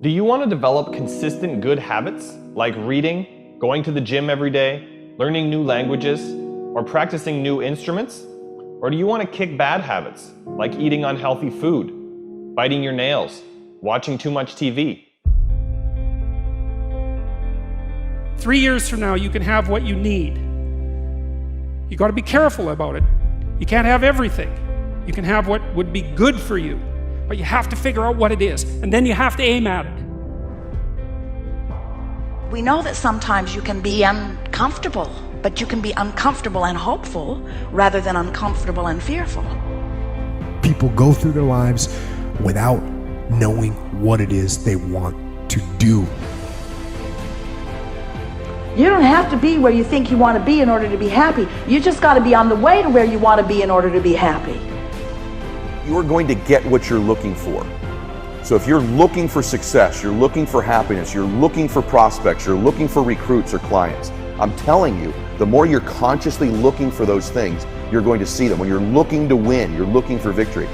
Do you want to develop consistent good habits like reading, going to the gym every day, learning new languages, or practicing new instruments? Or do you want to kick bad habits like eating unhealthy food, biting your nails, watching too much TV? 3 years from now, you can have what you need. You got to be careful about it. You can't have everything. You can have what would be good for you, but you have to figure out what it is, and then you have to aim at it. We know that sometimes you can be uncomfortable, but you can be uncomfortable and hopeful rather than uncomfortable and fearful. People go through their lives without knowing what it is they want to do. You don't have to be where you think you want to be in order to be happy. You just got to be on the way to where you want to be in order to be happy. You're going to get what you're looking for. So if you're looking for success, you're looking for happiness, you're looking for prospects, you're looking for recruits or clients, I'm telling you, the more you're consciously looking for those things, you're going to see them. When you're looking to win, you're looking for victory.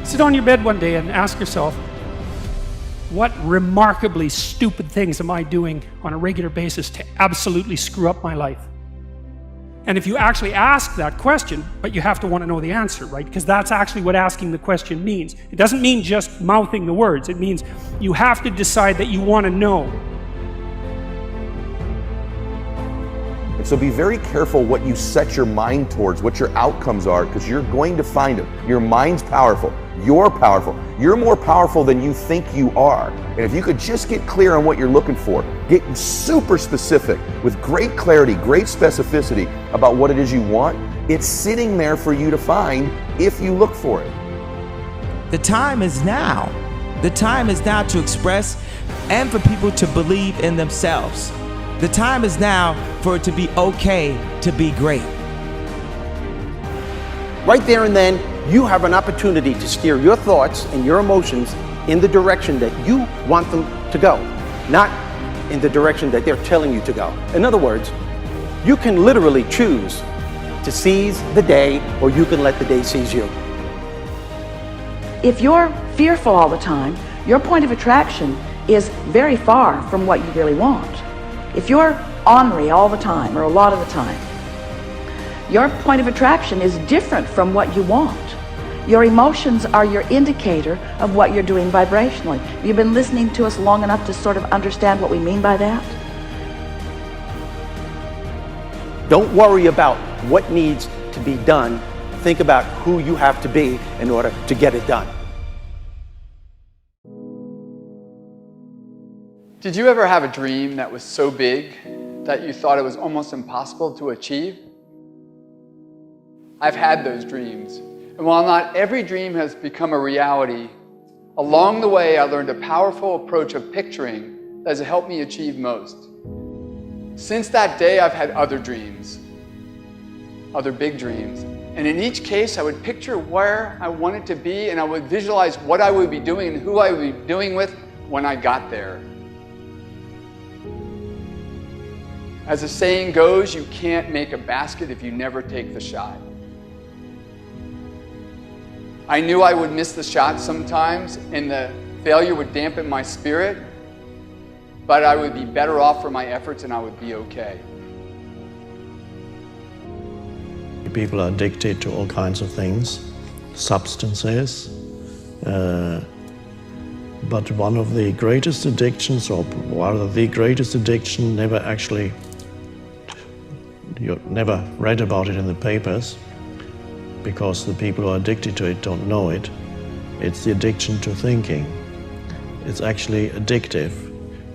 Sit on your bed one day and ask yourself, what remarkably stupid things am I doing on a regular basis to absolutely screw up my life? And if you actually ask that question, but you have to want to know the answer, right? Because that's actually what asking the question means. It doesn't mean just mouthing the words. It means you have to decide that you want to know. And so be very careful what you set your mind towards, what your outcomes are, because you're going to find them. Your mind's powerful. You're powerful. You're more powerful than you think you are. And if you could just get clear on what you're looking for, get super specific with great clarity, great specificity about what it is you want, it's sitting there for you to find if you look for it. The time is now. The time is now to express and for people to believe in themselves. The time is now for it to be okay to be great. Right there and then, you have an opportunity to steer your thoughts and your emotions in the direction that you want them to go, not in the direction that they're telling you to go. In other words, you can literally choose to seize the day, or you can let the day seize you. If you're fearful all the time, your point of attraction is very far from what you really want. If you're ornery all the time, or a lot of the time, your point of attraction is different from what you want. Your emotions are your indicator of what you're doing vibrationally. Have you been listening to us long enough to sort of understand what we mean by that? Don't worry about what needs to be done. Think about who you have to be in order to get it done. Did you ever have a dream that was so big that you thought it was almost impossible to achieve? I've had those dreams. And while not every dream has become a reality, along the way I learned a powerful approach of picturing that has helped me achieve most. Since that day, I've had other dreams, other big dreams. And in each case, I would picture where I wanted to be, and I would visualize what I would be doing and who I would be doing with when I got there. As the saying goes, you can't make a basket if you never take the shot. I knew I would miss the shot sometimes, and the failure would dampen my spirit, but I would be better off for my efforts and I would be okay. People are addicted to all kinds of things, substances, but one of the greatest addictions, or rather the greatest addiction, you never read about it in the papers, because the people who are addicted to it don't know it. It's the addiction to thinking. It's actually addictive.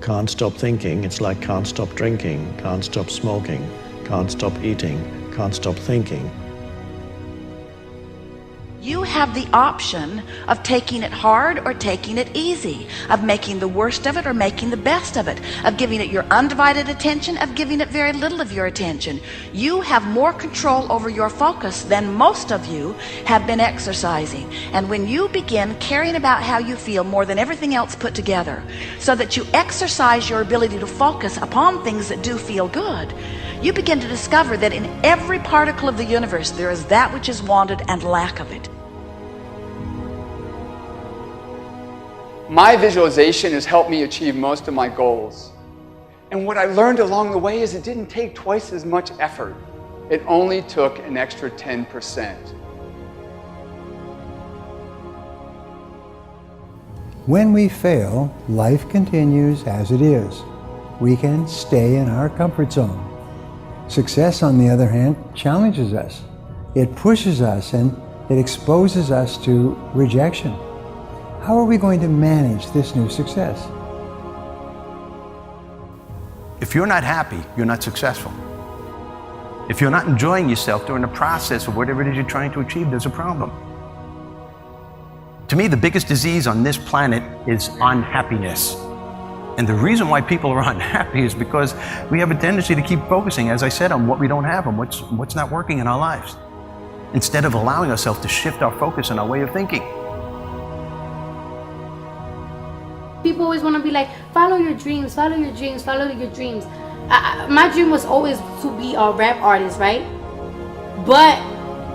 Can't stop thinking. It's like can't stop drinking, can't stop smoking, can't stop eating, can't stop thinking. You have the option of taking it hard or taking it easy, of making the worst of it or making the best of it, of giving it your undivided attention, of giving it very little of your attention. You have more control over your focus than most of you have been exercising. And when you begin caring about how you feel more than everything else put together, so that you exercise your ability to focus upon things that do feel good, you begin to discover that in every particle of the universe there is that which is wanted and lack of it. My visualization has helped me achieve most of my goals. And what I learned along the way is it didn't take twice as much effort. It only took an extra 10%. When we fail, life continues as it is. We can stay in our comfort zone. Success, on the other hand, challenges us. It pushes us and it exposes us to rejection. How are we going to manage this new success? If you're not happy, you're not successful. If you're not enjoying yourself during the process of whatever it is you're trying to achieve, there's a problem. To me, the biggest disease on this planet is unhappiness. And the reason why people are unhappy is because we have a tendency to keep focusing, as I said, on what we don't have and what's not working in our lives, instead of allowing ourselves to shift our focus and our way of thinking. People always want to be like, follow your dreams, follow your dreams, follow your dreams. My dream was always to be a rap artist, right? But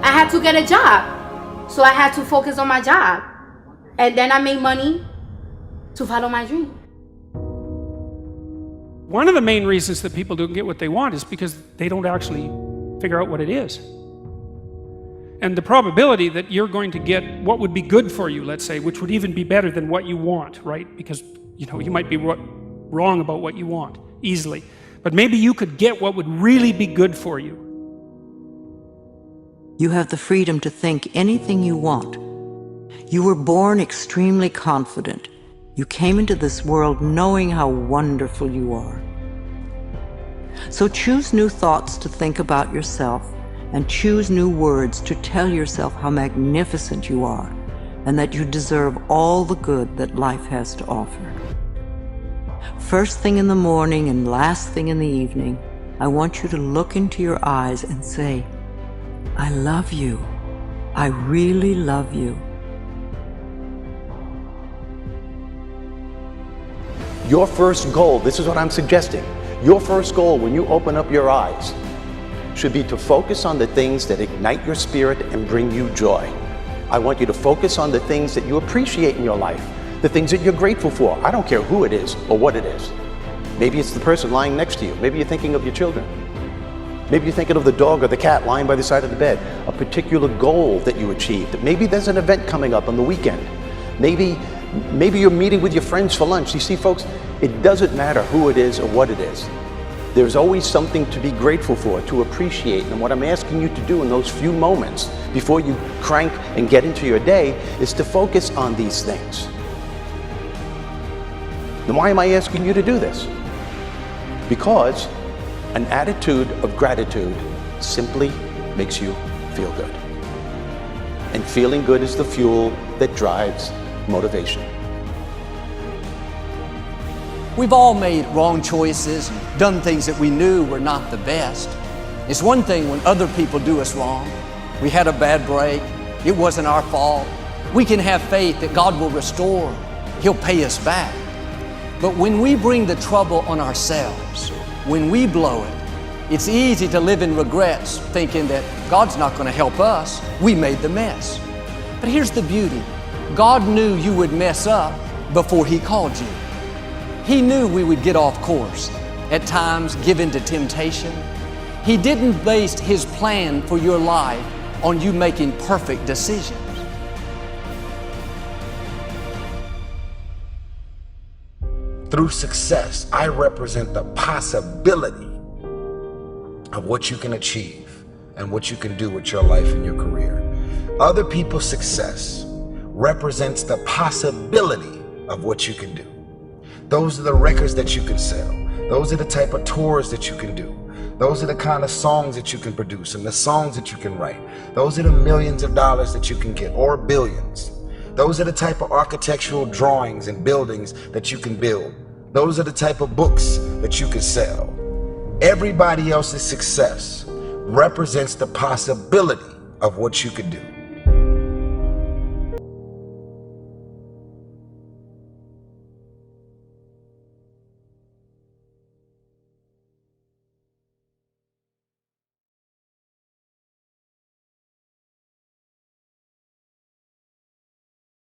I had to get a job. So I had to focus on my job. And then I made money to follow my dream. One of the main reasons that people don't get what they want is because they don't actually figure out what it is. And the probability that you're going to get what would be good for you, let's say, which would even be better than what you want, right? Because, you know, you might be wrong about what you want easily. But maybe you could get what would really be good for you. You have the freedom to think anything you want. You were born extremely confident. You came into this world knowing how wonderful you are. So choose new thoughts to think about yourself, and choose new words to tell yourself how magnificent you are, and that you deserve all the good that life has to offer. First thing in the morning and last thing in the evening, I want you to look into your eyes and say, I love you. I really love you. Your first goal, this is what I'm suggesting, your first goal when you open up your eyes should be to focus on the things that ignite your spirit and bring you joy. I want you to focus on the things that you appreciate in your life, the things that you're grateful for. I don't care who it is or what it is. Maybe it's the person lying next to you. Maybe you're thinking of your children. Maybe you're thinking of the dog or the cat lying by the side of the bed, a particular goal that you achieved. Maybe there's an event coming up on the weekend. Maybe you're meeting with your friends for lunch. You see, folks, it doesn't matter who it is or what it is. There's always something to be grateful for, to appreciate. And what I'm asking you to do in those few moments before you crank and get into your day is to focus on these things. Then why am I asking you to do this? Because an attitude of gratitude simply makes you feel good. And feeling good is the fuel that drives motivation. We've all made wrong choices and done things that we knew were not the best. It's one thing when other people do us wrong. We had a bad break. It wasn't our fault. We can have faith that God will restore. He'll pay us back. But when we bring the trouble on ourselves, when we blow it, it's easy to live in regrets, thinking that God's not going to help us. We made the mess. But here's the beauty. God knew you would mess up before He called you. He knew we would get off course, at times give in to temptation. He didn't base His plan for your life on you making perfect decisions. Through success, I represent the possibility of what you can achieve and what you can do with your life and your career. Other people's success represents the possibility of what you can do. Those are the records that you can sell. Those are the type of tours that you can do. Those are the kind of songs that you can produce and the songs that you can write. Those are the millions of dollars that you can get, or billions. Those are the type of architectural drawings and buildings that you can build. Those are the type of books that you can sell. Everybody else's success represents the possibility of what you could do.